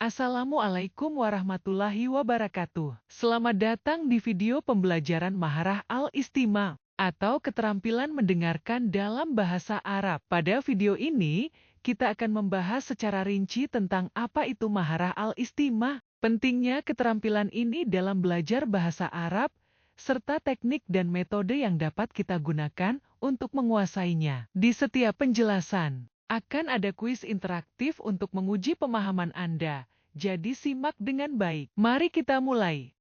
Assalamualaikum warahmatullahi wabarakatuh. Selamat datang di video pembelajaran Maharah Al-Istima atau keterampilan mendengarkan dalam bahasa Arab. Pada video ini, kita akan membahas secara rinci tentang apa itu Maharah Al-Istima, pentingnya keterampilan ini dalam belajar bahasa Arab, serta teknik dan metode yang dapat kita gunakan untuk menguasainya. Di setiap penjelasan, akan ada kuis interaktif untuk menguji pemahaman Anda. Jadi simak dengan baik. Mari kita mulai.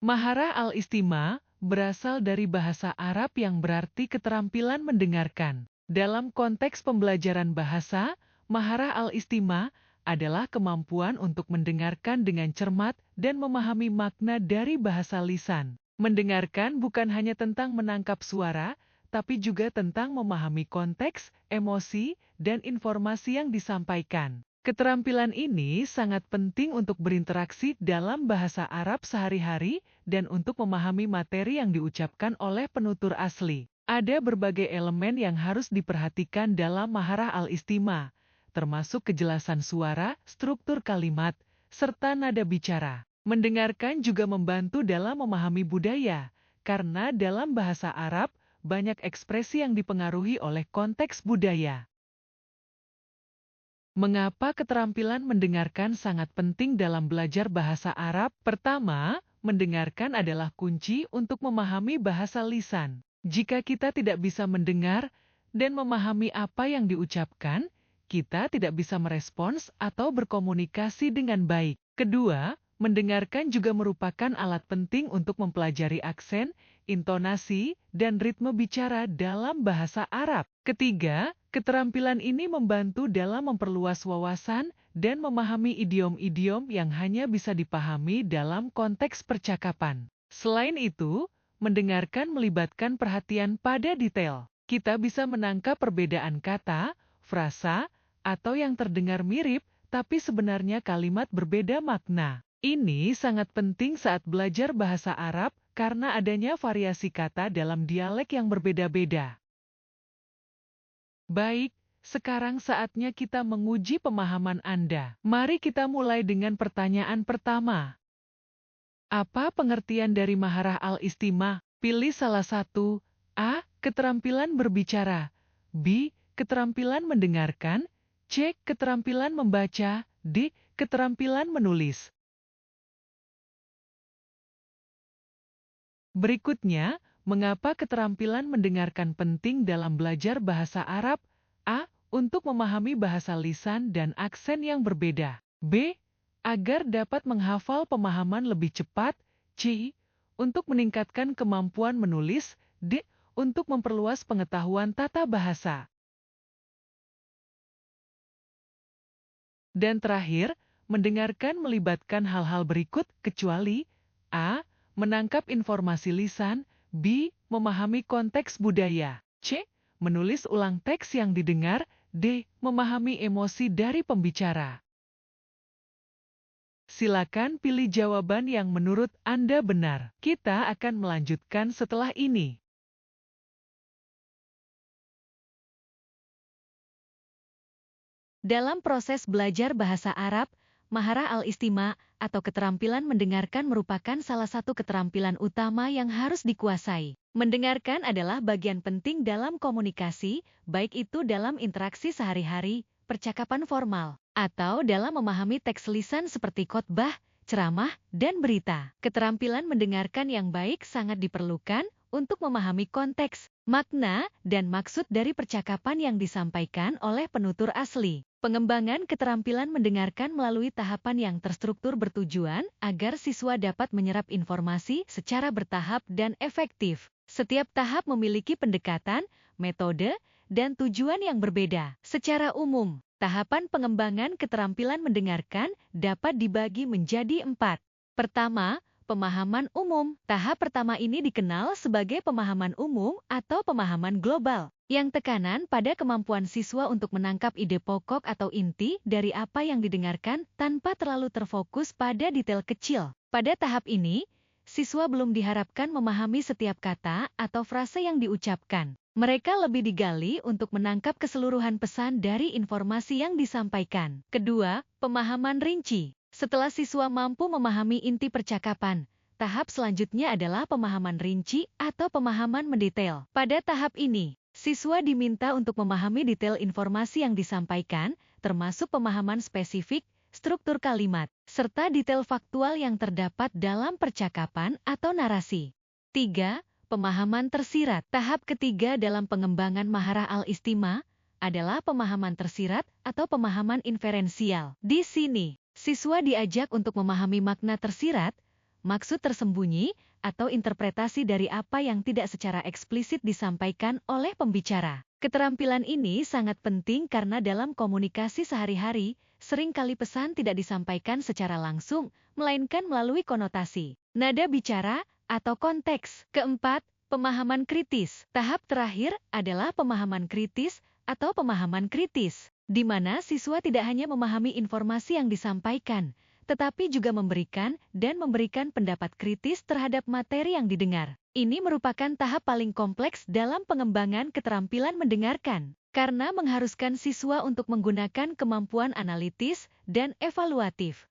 Maharah al-istima berasal dari bahasa Arab yang berarti keterampilan mendengarkan. Dalam konteks pembelajaran bahasa, maharah al-istima adalah kemampuan untuk mendengarkan dengan cermat dan memahami makna dari bahasa lisan. Mendengarkan bukan hanya tentang menangkap suara, tapi juga tentang memahami konteks, emosi, dan informasi yang disampaikan. Keterampilan ini sangat penting untuk berinteraksi dalam bahasa Arab sehari-hari dan untuk memahami materi yang diucapkan oleh penutur asli. Ada berbagai elemen yang harus diperhatikan dalam maharah al-istima, termasuk kejelasan suara, struktur kalimat, serta nada bicara. Mendengarkan juga membantu dalam memahami budaya, karena dalam bahasa Arab, banyak ekspresi yang dipengaruhi oleh konteks budaya. Mengapa keterampilan mendengarkan sangat penting dalam belajar bahasa Arab? Pertama, mendengarkan adalah kunci untuk memahami bahasa lisan. Jika kita tidak bisa mendengar dan memahami apa yang diucapkan, kita tidak bisa merespons atau berkomunikasi dengan baik. Kedua, mendengarkan juga merupakan alat penting untuk mempelajari aksen, intonasi, dan ritme bicara dalam bahasa Arab. Ketiga, keterampilan ini membantu dalam memperluas wawasan dan memahami idiom-idiom yang hanya bisa dipahami dalam konteks percakapan. Selain itu, mendengarkan melibatkan perhatian pada detail. Kita bisa menangkap perbedaan kata, frasa, atau yang terdengar mirip, tapi sebenarnya kalimat berbeda makna. Ini sangat penting saat belajar bahasa Arab karena adanya variasi kata dalam dialek yang berbeda-beda. Baik, sekarang saatnya kita menguji pemahaman Anda. Mari kita mulai dengan pertanyaan pertama. Apa pengertian dari maharah al-istima? Pilih salah satu. A. Keterampilan berbicara. B. Keterampilan mendengarkan. C. Keterampilan membaca. D. Keterampilan menulis. Berikutnya, mengapa keterampilan mendengarkan penting dalam belajar bahasa Arab? A. Untuk memahami bahasa lisan dan aksen yang berbeda. B. Agar dapat menghafal pemahaman lebih cepat. C. Untuk meningkatkan kemampuan menulis. D. Untuk memperluas pengetahuan tata bahasa. Dan terakhir, mendengarkan melibatkan hal-hal berikut kecuali A. Menangkap informasi lisan. B. Memahami konteks budaya. C. Menulis ulang teks yang didengar. D. Memahami emosi dari pembicara. Silakan pilih jawaban yang menurut Anda benar. Kita akan melanjutkan setelah ini. Dalam proses belajar bahasa Arab, maharah al-istima atau keterampilan mendengarkan merupakan salah satu keterampilan utama yang harus dikuasai. Mendengarkan adalah bagian penting dalam komunikasi, baik itu dalam interaksi sehari-hari, percakapan formal, atau dalam memahami teks lisan seperti khotbah, ceramah, dan berita. Keterampilan mendengarkan yang baik sangat diperlukan untuk memahami konteks, makna, dan maksud dari percakapan yang disampaikan oleh penutur asli. Pengembangan keterampilan mendengarkan melalui tahapan yang terstruktur bertujuan agar siswa dapat menyerap informasi secara bertahap dan efektif. Setiap tahap memiliki pendekatan, metode, dan tujuan yang berbeda. Secara umum, tahapan pengembangan keterampilan mendengarkan dapat dibagi menjadi 4. Pertama, Pemahaman umum. Tahap pertama ini dikenal sebagai pemahaman umum atau pemahaman global, yang tekanan pada kemampuan siswa untuk menangkap ide pokok atau inti dari apa yang didengarkan tanpa terlalu terfokus pada detail kecil. Pada tahap ini, siswa belum diharapkan memahami setiap kata atau frase yang diucapkan. Mereka lebih digali untuk menangkap keseluruhan pesan dari informasi yang disampaikan. Kedua, pemahaman rinci. Setelah siswa mampu memahami inti percakapan, tahap selanjutnya adalah pemahaman rinci atau pemahaman mendetail. Pada tahap ini, siswa diminta untuk memahami detail informasi yang disampaikan, termasuk pemahaman spesifik, struktur kalimat, serta detail faktual yang terdapat dalam percakapan atau narasi. 3. Pemahaman tersirat. Tahap ketiga dalam pengembangan maharah al-istima adalah pemahaman tersirat atau pemahaman inferensial. Di sini, siswa diajak untuk memahami makna tersirat, maksud tersembunyi, atau interpretasi dari apa yang tidak secara eksplisit disampaikan oleh pembicara. Keterampilan ini sangat penting karena dalam komunikasi sehari-hari, seringkali pesan tidak disampaikan secara langsung, melainkan melalui konotasi, nada bicara, atau konteks. Keempat, pemahaman kritis. Tahap terakhir adalah pemahaman kritis atau pemahaman kritis, di mana siswa tidak hanya memahami informasi yang disampaikan, tetapi juga memberikan pendapat kritis terhadap materi yang didengar. Ini merupakan tahap paling kompleks dalam pengembangan keterampilan mendengarkan, karena mengharuskan siswa untuk menggunakan kemampuan analitis dan evaluatif.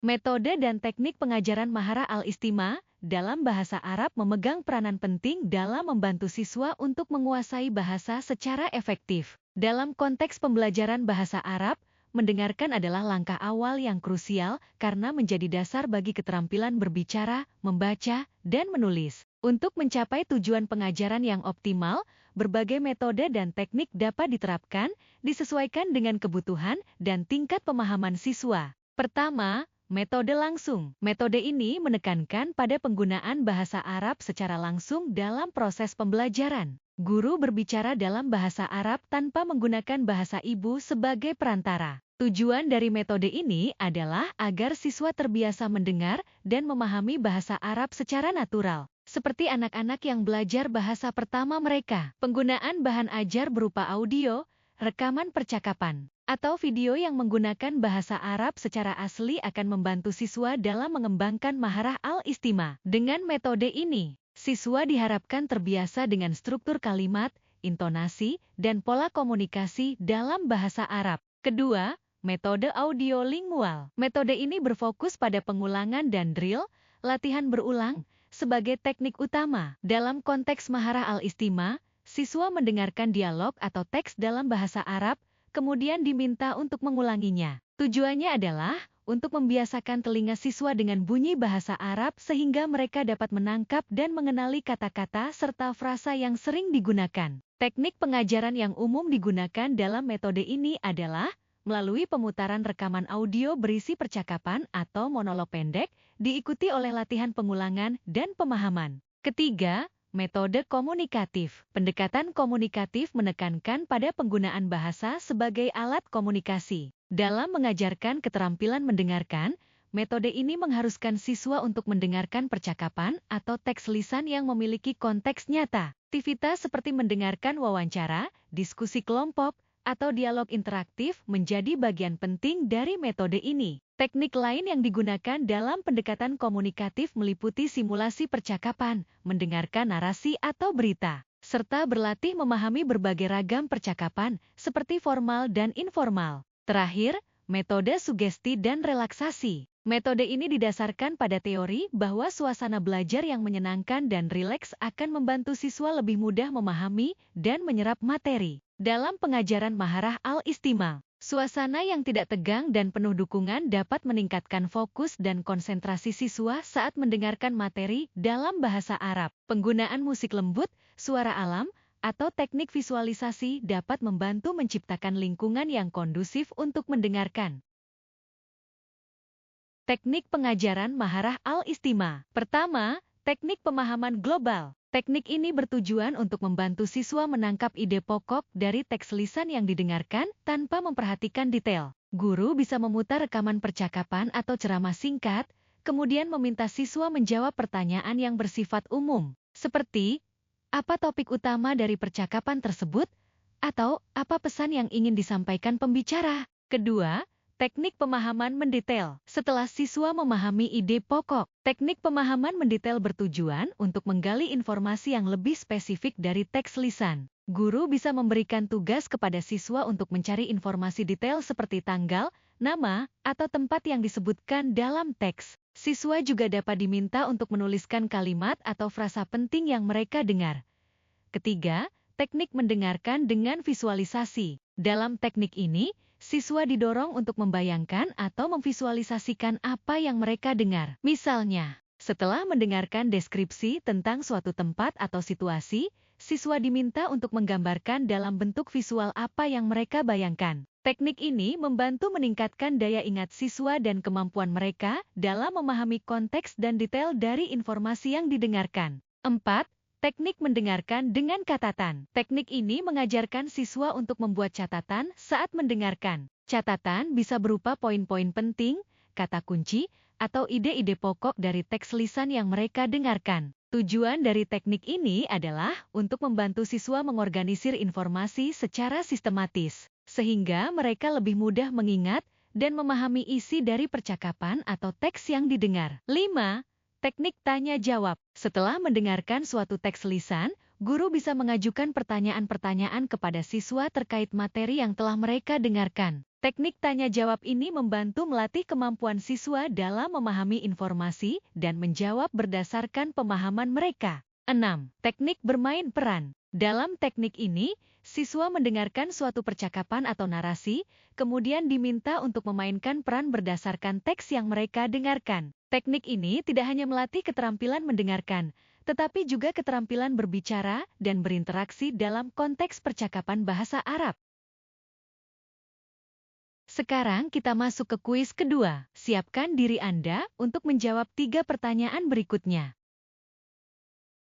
Metode dan teknik pengajaran maharah al-istima dalam bahasa Arab memegang peranan penting dalam membantu siswa untuk menguasai bahasa secara efektif. Dalam konteks pembelajaran bahasa Arab, mendengarkan adalah langkah awal yang krusial karena menjadi dasar bagi keterampilan berbicara, membaca, dan menulis. Untuk mencapai tujuan pengajaran yang optimal, berbagai metode dan teknik dapat diterapkan, disesuaikan dengan kebutuhan dan tingkat pemahaman siswa. Pertama, metode langsung. Metode ini menekankan pada penggunaan bahasa Arab secara langsung dalam proses pembelajaran. Guru berbicara dalam bahasa Arab tanpa menggunakan bahasa ibu sebagai perantara. Tujuan dari metode ini adalah agar siswa terbiasa mendengar dan memahami bahasa Arab secara natural, seperti anak-anak yang belajar bahasa pertama mereka. Penggunaan bahan ajar berupa audio, rekaman percakapan, atau video yang menggunakan bahasa Arab secara asli akan membantu siswa dalam mengembangkan maharah al-istima. Dengan metode ini, siswa diharapkan terbiasa dengan struktur kalimat, intonasi, dan pola komunikasi dalam bahasa Arab. Kedua, metode audiolingual. Metode ini berfokus pada pengulangan dan drill, latihan berulang, sebagai teknik utama. Dalam konteks maharah al-istima, siswa mendengarkan dialog atau teks dalam bahasa Arab, kemudian diminta untuk mengulanginya. Tujuannya adalah untuk membiasakan telinga siswa dengan bunyi bahasa Arab sehingga mereka dapat menangkap dan mengenali kata-kata serta frasa yang sering digunakan. Teknik pengajaran yang umum digunakan dalam metode ini adalah melalui pemutaran rekaman audio berisi percakapan atau monolog pendek, diikuti oleh latihan pengulangan dan pemahaman. Ketiga, metode komunikatif. Pendekatan komunikatif menekankan pada penggunaan bahasa sebagai alat komunikasi. Dalam mengajarkan keterampilan mendengarkan, metode ini mengharuskan siswa untuk mendengarkan percakapan atau teks lisan yang memiliki konteks nyata. Aktivitas seperti mendengarkan wawancara, diskusi kelompok, atau dialog interaktif menjadi bagian penting dari metode ini. Teknik lain yang digunakan dalam pendekatan komunikatif meliputi simulasi percakapan, mendengarkan narasi atau berita, serta berlatih memahami berbagai ragam percakapan, seperti formal dan informal. Terakhir, metode sugesti dan relaksasi. Metode ini didasarkan pada teori bahwa suasana belajar yang menyenangkan dan rileks akan membantu siswa lebih mudah memahami dan menyerap materi. Dalam pengajaran maharah al-istima, suasana yang tidak tegang dan penuh dukungan dapat meningkatkan fokus dan konsentrasi siswa saat mendengarkan materi dalam bahasa Arab. Penggunaan musik lembut, suara alam, atau teknik visualisasi dapat membantu menciptakan lingkungan yang kondusif untuk mendengarkan. Teknik pengajaran maharah al-istima. Pertama, teknik pemahaman global. Teknik ini bertujuan untuk membantu siswa menangkap ide pokok dari teks lisan yang didengarkan tanpa memperhatikan detail. Guru bisa memutar rekaman percakapan atau ceramah singkat, kemudian meminta siswa menjawab pertanyaan yang bersifat umum, seperti, apa topik utama dari percakapan tersebut? Atau, apa pesan yang ingin disampaikan pembicara? Kedua, teknik pemahaman mendetail. Setelah siswa memahami ide pokok, teknik pemahaman mendetail bertujuan untuk menggali informasi yang lebih spesifik dari teks lisan. Guru bisa memberikan tugas kepada siswa untuk mencari informasi detail seperti tanggal, nama, atau tempat yang disebutkan dalam teks. Siswa juga dapat diminta untuk menuliskan kalimat atau frasa penting yang mereka dengar. Ketiga, teknik mendengarkan dengan visualisasi. Dalam teknik ini, siswa didorong untuk membayangkan atau memvisualisasikan apa yang mereka dengar. Misalnya, setelah mendengarkan deskripsi tentang suatu tempat atau situasi, siswa diminta untuk menggambarkan dalam bentuk visual apa yang mereka bayangkan. Teknik ini membantu meningkatkan daya ingat siswa dan kemampuan mereka dalam memahami konteks dan detail dari informasi yang didengarkan. 4. Teknik mendengarkan dengan catatan. Teknik ini mengajarkan siswa untuk membuat catatan saat mendengarkan. Catatan bisa berupa poin-poin penting, kata kunci, atau ide-ide pokok dari teks lisan yang mereka dengarkan. Tujuan dari teknik ini adalah untuk membantu siswa mengorganisir informasi secara sistematis, sehingga mereka lebih mudah mengingat dan memahami isi dari percakapan atau teks yang didengar. 5. Teknik tanya-jawab. Setelah mendengarkan suatu teks lisan, guru bisa mengajukan pertanyaan-pertanyaan kepada siswa terkait materi yang telah mereka dengarkan. Teknik tanya-jawab ini membantu melatih kemampuan siswa dalam memahami informasi dan menjawab berdasarkan pemahaman mereka. 6. Teknik bermain peran. Dalam teknik ini, siswa mendengarkan suatu percakapan atau narasi, kemudian diminta untuk memainkan peran berdasarkan teks yang mereka dengarkan. Teknik ini tidak hanya melatih keterampilan mendengarkan, tetapi juga keterampilan berbicara dan berinteraksi dalam konteks percakapan bahasa Arab. Sekarang kita masuk ke kuis kedua. Siapkan diri Anda untuk menjawab 3 pertanyaan berikutnya.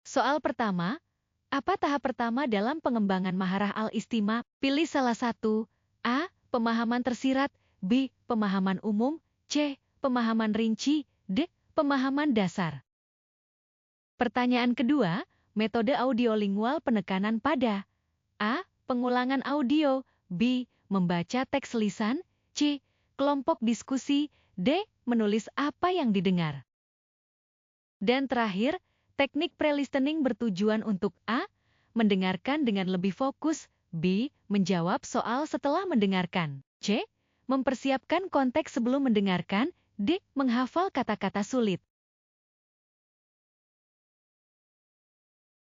Soal pertama, apa tahap pertama dalam pengembangan Maharah al-Istima? Pilih salah satu. A. Pemahaman tersirat. B. Pemahaman umum. C. Pemahaman rinci. D. Pemahaman dasar. Pertanyaan kedua, metode audiolingual penekanan pada A. Pengulangan audio. B. Membaca teks lisan. C. Kelompok diskusi. D. Menulis apa yang didengar. Dan terakhir, teknik pre-listening bertujuan untuk A. Mendengarkan dengan lebih fokus. B. Menjawab soal setelah mendengarkan. C. Mempersiapkan konteks sebelum mendengarkan. D. Menghafal kata-kata sulit.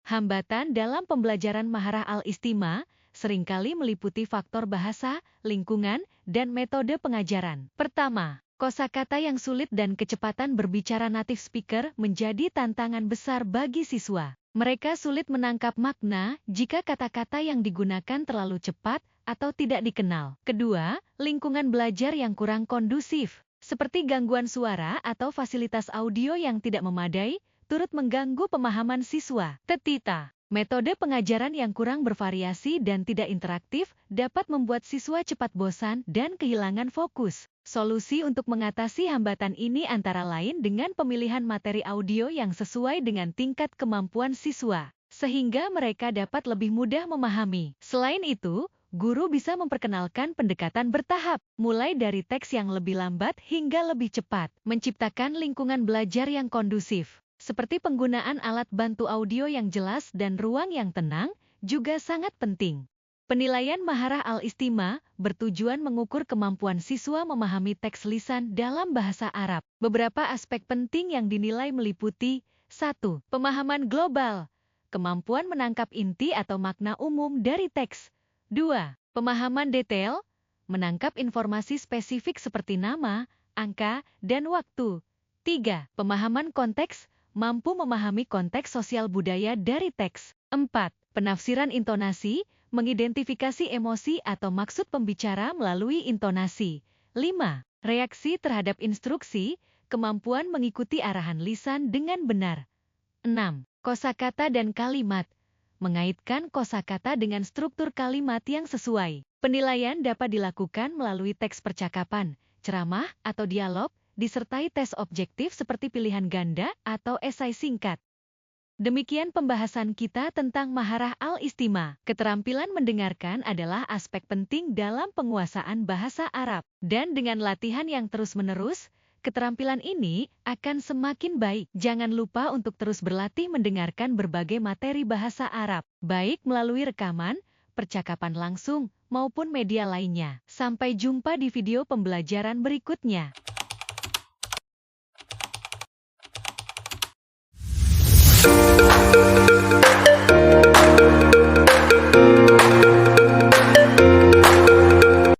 Hambatan dalam pembelajaran Maharah al-Istima seringkali meliputi faktor bahasa, lingkungan, dan metode pengajaran. Pertama, kosakata yang sulit dan kecepatan berbicara native speaker menjadi tantangan besar bagi siswa. Mereka sulit menangkap makna jika kata-kata yang digunakan terlalu cepat atau tidak dikenal. Kedua, lingkungan belajar yang kurang kondusif, seperti gangguan suara atau fasilitas audio yang tidak memadai, turut mengganggu pemahaman siswa. Ketiga, metode pengajaran yang kurang bervariasi dan tidak interaktif dapat membuat siswa cepat bosan dan kehilangan fokus. Solusi untuk mengatasi hambatan ini antara lain dengan pemilihan materi audio yang sesuai dengan tingkat kemampuan siswa, sehingga mereka dapat lebih mudah memahami. Selain itu, guru bisa memperkenalkan pendekatan bertahap, mulai dari teks yang lebih lambat hingga lebih cepat, menciptakan lingkungan belajar yang kondusif. Seperti penggunaan alat bantu audio yang jelas dan ruang yang tenang, juga sangat penting. Penilaian Maharah al-Istima bertujuan mengukur kemampuan siswa memahami teks lisan dalam bahasa Arab. Beberapa aspek penting yang dinilai meliputi 1. Pemahaman global, kemampuan menangkap inti atau makna umum dari teks. 2. Pemahaman detail, menangkap informasi spesifik seperti nama, angka, dan waktu. 3. Pemahaman konteks, mampu memahami konteks sosial budaya dari teks. 4. Penafsiran intonasi, mengidentifikasi emosi atau maksud pembicara melalui intonasi. 5. Reaksi terhadap instruksi, kemampuan mengikuti arahan lisan dengan benar. 6. Kosakata dan kalimat, mengaitkan kosakata dengan struktur kalimat yang sesuai. Penilaian dapat dilakukan melalui teks percakapan, ceramah, atau dialog, disertai tes objektif seperti pilihan ganda atau esai singkat. Demikian pembahasan kita tentang Maharah al-Istima. Keterampilan mendengarkan adalah aspek penting dalam penguasaan bahasa Arab. Dan dengan latihan yang terus-menerus, keterampilan ini akan semakin baik. Jangan lupa untuk terus berlatih mendengarkan berbagai materi bahasa Arab, baik melalui rekaman, percakapan langsung, maupun media lainnya. Sampai jumpa di video pembelajaran berikutnya.